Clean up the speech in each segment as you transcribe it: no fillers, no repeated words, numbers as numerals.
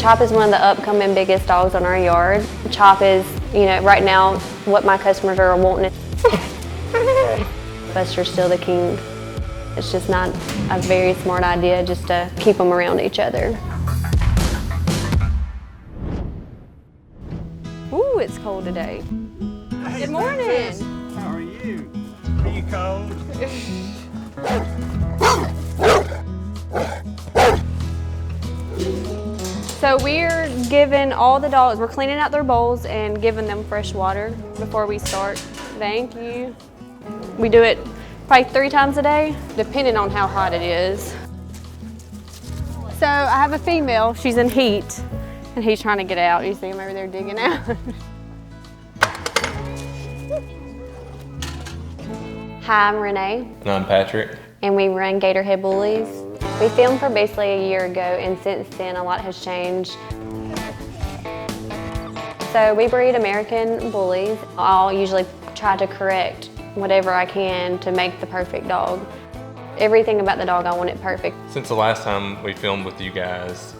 Chop is one of the upcoming biggest dogs on our yard. Chop is, right now what my customers are wanting. Buster's still the king. It's just not a very smart idea just to keep them around each other. Ooh, it's cold today. Hey, good morning. How are you? Are you cold? So we're giving all the dogs, we're cleaning out their bowls and giving them fresh water before we start. Thank you. We do it probably 3 times a day, depending on how hot it is. So I have a female, she's in heat, and he's trying to get out. You see him over there digging out. Hi, I'm Renee. And I'm Patrick. And we run GatorHead Bullies. We filmed for basically a year ago, and since then a lot has changed. So we breed American Bullies. I'll usually try to correct whatever I can to make the perfect dog. Everything about the dog, I want it perfect. Since the last time we filmed with you guys,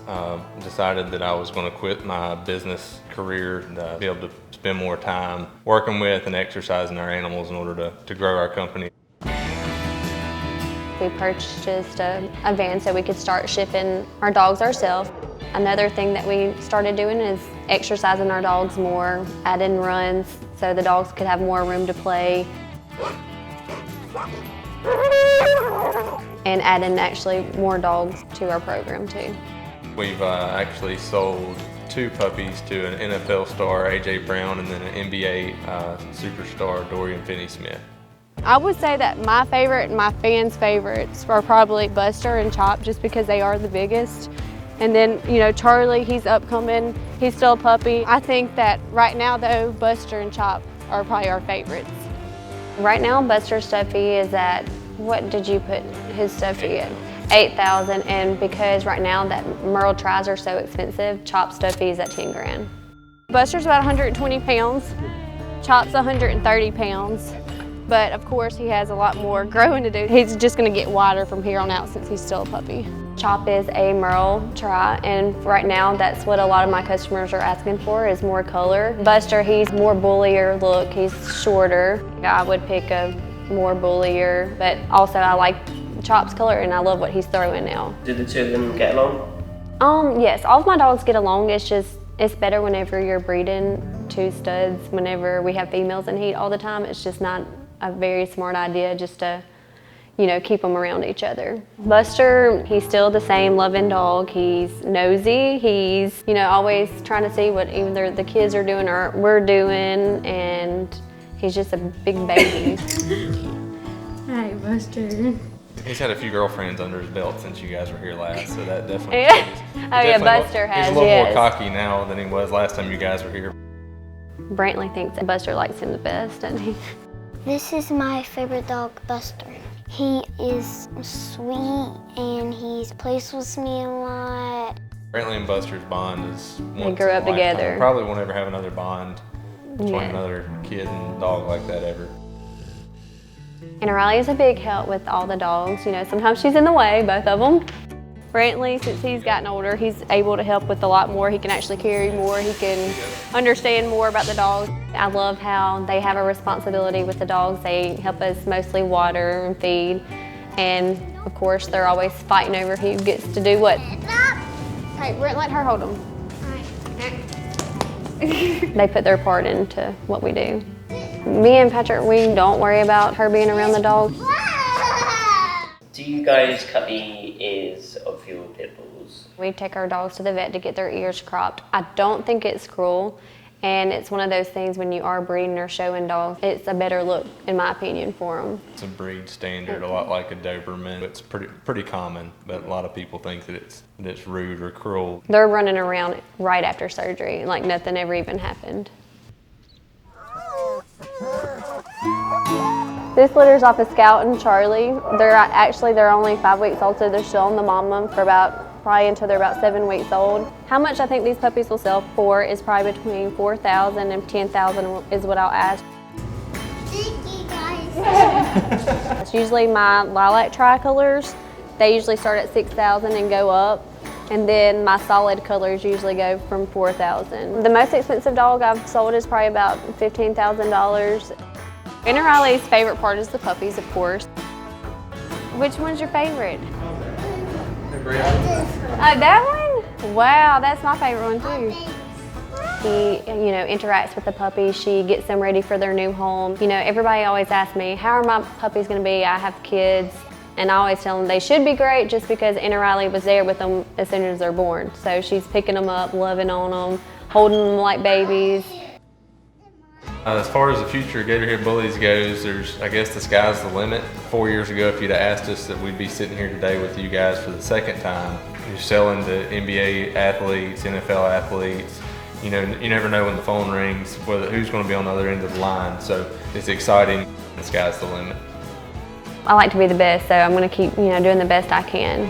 decided that I was going to quit my business career to be able to spend more time working with and exercising our animals in order to grow our company. We purchased a van so we could start shipping our dogs ourselves. Another thing that we started doing is exercising our dogs more, adding runs so the dogs could have more room to play. And adding actually more dogs to our program too. We've actually sold 2 puppies to an NFL star, AJ Brown, and then an NBA superstar, Dorian Finney-Smith. I would say that my favorite and my fans' favorites are probably Buster and Chop, just because they are the biggest. And then, Charlie, he's upcoming. He's still a puppy. I think that right now, though, Buster and Chop are probably our favorites. Right now, Buster's stuffy is at, what did you put his stuffy at? $8,000, and because right now that Merle tries are so expensive, Chop stuffy is at 10 grand. Buster's about 120 pounds. Chop's 130 pounds. But of course, he has a lot more growing to do. He's just gonna get wider from here on out since he's still a puppy. Chop is a merle try, and right now that's what a lot of my customers are asking for, is more color. Buster, he's more bullier look, he's shorter. I would pick a more bullier, but also I like Chop's color and I love what he's throwing now. Do the 2 of them get along? Yes, all of my dogs get along. It's better whenever you're breeding 2 studs. Whenever we have females in heat all the time, it's just not a very smart idea just to, keep them around each other. Buster, he's still the same loving dog. He's nosy. He's, always trying to see what either the kids are doing or we're doing, and he's just a big baby. Hi, Buster. He's had a few girlfriends under his belt since you guys were here last, so that definitely. Buster has. He's a little more cocky now than he was last time you guys were here. Brantley thinks that Buster likes him the best, doesn't he? This is my favorite dog, Buster. He is sweet and he plays with me a lot. Brantley and Buster's bond is They grew up together. Probably won't ever have another bond between another kid and dog like that ever. And Riley is a big help with all the dogs. Sometimes she's in the way, both of them. Brantley, since he's gotten older, he's able to help with a lot more. He can actually carry more. He can understand more about the dogs. I love how they have a responsibility with the dogs. They help us mostly water and feed. And of course, they're always fighting over who gets to do what. Hey, Brent, let her hold them. They put their part into what we do. Me and Patrick, we don't worry about her being around the dogs. Do you guys cut the ears of your pit bulls? We take our dogs to the vet to get their ears cropped. I don't think it's cruel, and it's one of those things when you are breeding or showing dogs, it's a better look, in my opinion, for them. It's a breed standard, a lot like a Doberman. It's pretty common, but a lot of people think that it's rude or cruel. They're running around right after surgery, like nothing ever even happened. This litter's off of Scout and Charlie. They're only 5 weeks old, so they're still on the mama for probably until they're about 7 weeks old. How much I think these puppies will sell for is probably between $4,000 and $10,000 is what I'll ask. Thank you, guys. It's usually my lilac tricolors. They usually start at $6,000 and go up. And then my solid colors usually go from $4,000. The most expensive dog I've sold is probably about $15,000. Aunt Riley's favorite part is the puppies, of course. Which one's your favorite? That one? Wow, that's my favorite one too. He, interacts with the puppies. She gets them ready for their new home. Everybody always asks me, how are my puppies gonna be? I have kids. And I always tell them they should be great just because Aunt Riley was there with them as soon as they're born. So she's picking them up, loving on them, holding them like babies. As far as the future of GatorHead Bullies goes, I guess the sky's the limit. 4 years ago, if you'd have asked us that we'd be sitting here today with you guys for the second time, you're selling to NBA athletes, NFL athletes. You never know when the phone rings, who's going to be on the other end of the line. So it's exciting. The sky's the limit. I like to be the best, so I'm going to keep, doing the best I can.